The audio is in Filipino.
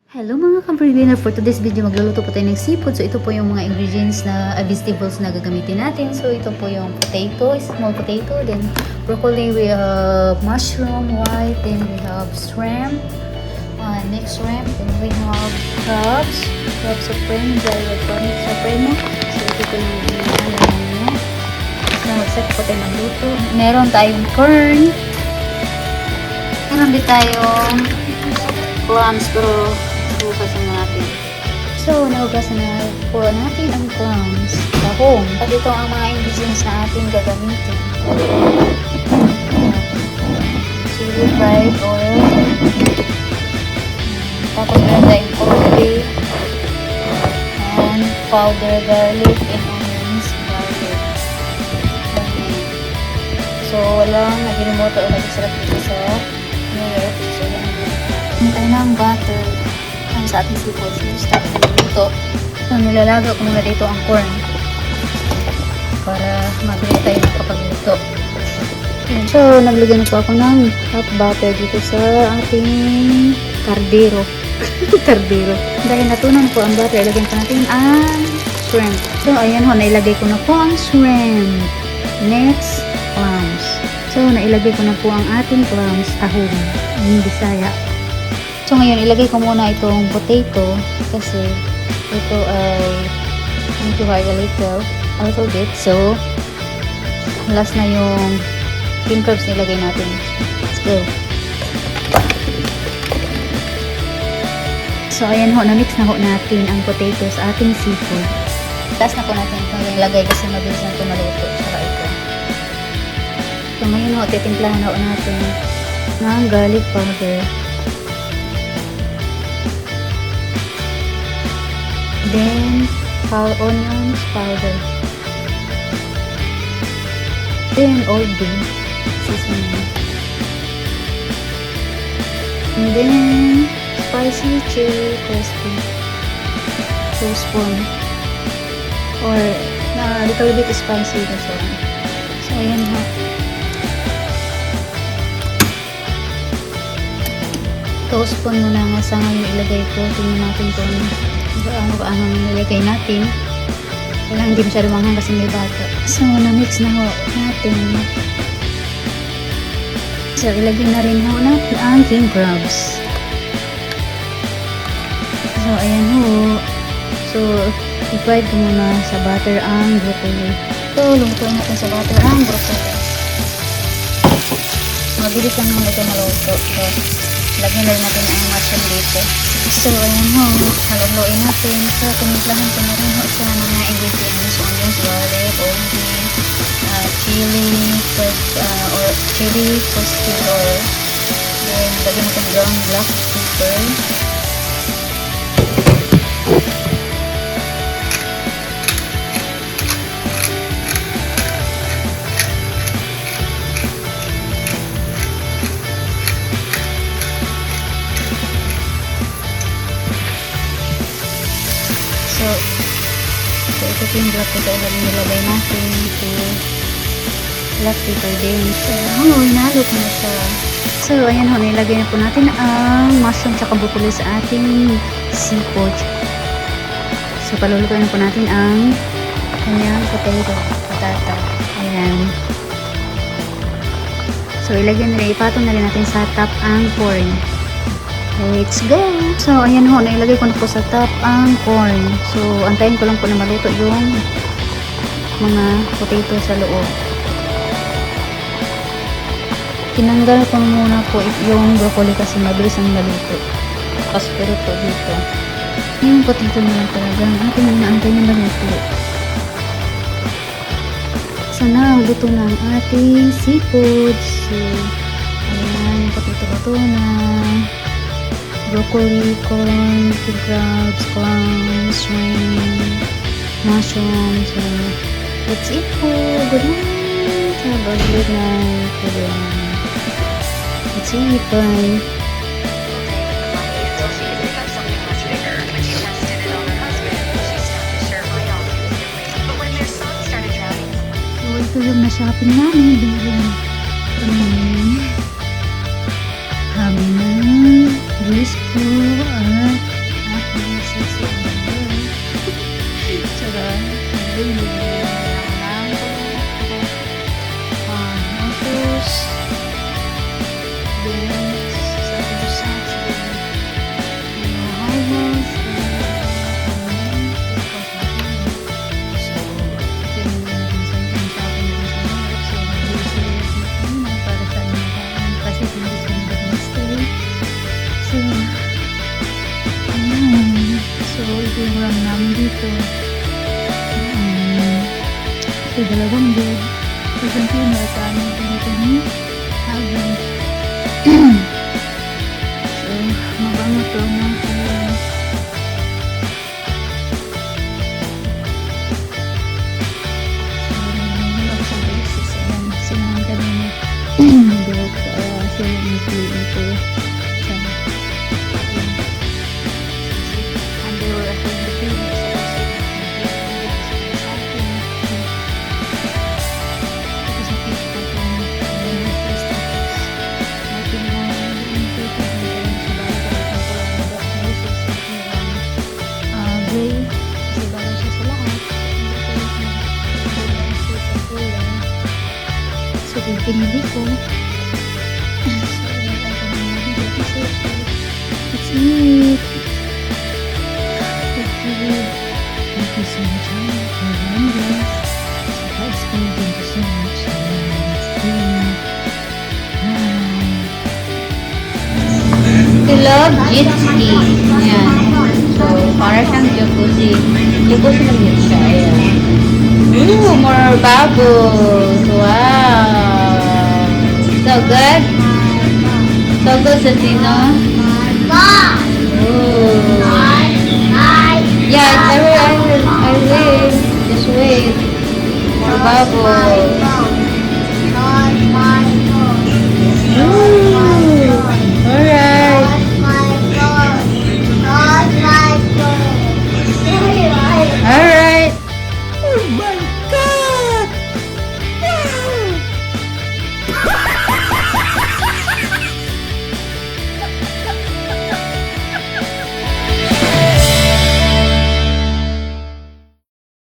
Hello mga ka-breadwinner, for today's video magluluto po tayo ng seafood. So ito po yung mga ingredients na vegetables na gagamitin natin. So ito po yung potato, small potato, then broccoli, we have mushroom, white, then we have shrimp, next shrimp, then we have crabs supreme, supremo. So ito po yung inalaman niya. So mag-set po tayo ng luto. Meron tayong corn. Meron din tayong clams, pero hugasan natin. So, nahugasan na po natin ang clams, tahong. At ito ang mga ingredients na ating gagamitin. Chili fried oil. Tapos meron tayong olive and powder garlic and onions garlic. So, walang naginimuto o nagsarap dito sa New York. So, yan ang dito. Tayo ng butter sa ating seafood. So, start dito. So, nilalaga ko muna dito ang corn para mabilis tayo makapagluto. So, naglagyan po ako ng hot butter dito sa ating kardero. Kardero. Dahil natunan po ang butter, ilagyan po natin ang shrimp. So, ayan ho, nailagay ko na po ang shrimp. Next, clams. So, nailagay ko na po ang ating clams, tahong, ang Bisaya. So, ngayon, ilagay ko muna itong potato kasi ito ay medyo hard a little bit. So, last na yung pink herbs nilagay natin. Let's go. So, ayan ho, na-mix na ho natin ang potato sa ating seafood. Last na po natin itong ilagay kasi mabilis na ito maluto. Saka ito. So, ngayon ho, titimplahan ho natin ng garlic powder. Then, onions powder. Then, old bean seasoning. And then, spicy chili crispy. 2 spoon. Or, a little bit spicy this one. So, ayan ha. Spoon muna nga sa ngayon ilagay ko. Tingnan natin kung ano nilagay natin. Kaya hindi masyado manghang kasi may bata. So, na-mix na ho natin. So, ilagay na rin ho natin ang king crabs. So, ayan ho. So, i-fried ko muna sa butter ang broccoli. So, lutuin natin sa butter ang broccoli. Mabilis lang naman ito maluto. So, lagyan na rin natin ang mushroom dito. So, ayan ho, haluin natin. So, tinimplahan ko na rin ho sa mga ingredients. Onions, garlic, onion, chili, toasted oil. Then, lagyan natin brown black pepper. So, ito po yung black pepper na nilagay natin. Black pepper din. So, hinalo ko na siya. So, ayan ho, nilagay na po natin ang mushroom tsaka broccoli sa ating seafood. So, palulutuin na po natin ang kanyang patata. Ayan. So, ipatong na rin natin sa top ang corn. Let's go! So, ayan ho, nailagay ko na po sa top ang corn. So, antayin ko lang po na maluto yung mga potato sa loob. Tinanggal ko muna po yung broccoli kasi mabilis ang maluto. Pero po dito. Yung potato na lang talaga. Ating inaantay na maluto. So, naluto na ang ating seafood. So, ayan, yung potato na. Broccoli, corn, crabs, clams, shrimp, mushrooms. So, that's it po. Good night. Have a good night. That's it. Bye. So, ito yung na-shopping namin. Kami na Diyos ko at yung ram namin dito. So, dalawang bed. So, siyempre, marasama ko dito ni Hagen. So, mabango to mga kalang. So, sa basis, ayan, sinahan kami ni Doc, sila ni dito. So, underwear ako yung dito. Gray, kasi bagay siya sa lahat. So, yung pinili ko. It's it. Thank you so much for watching this. Guys, thank you so much. I love Jitski. Ayan. So, para siyang jacuzzi. Jacuzzi lang yun siya. Ayan. Ooh, more bubbles. Wow. So good. So good sa sino? Ooh. Yeah, I will. Just wait. More bubbles.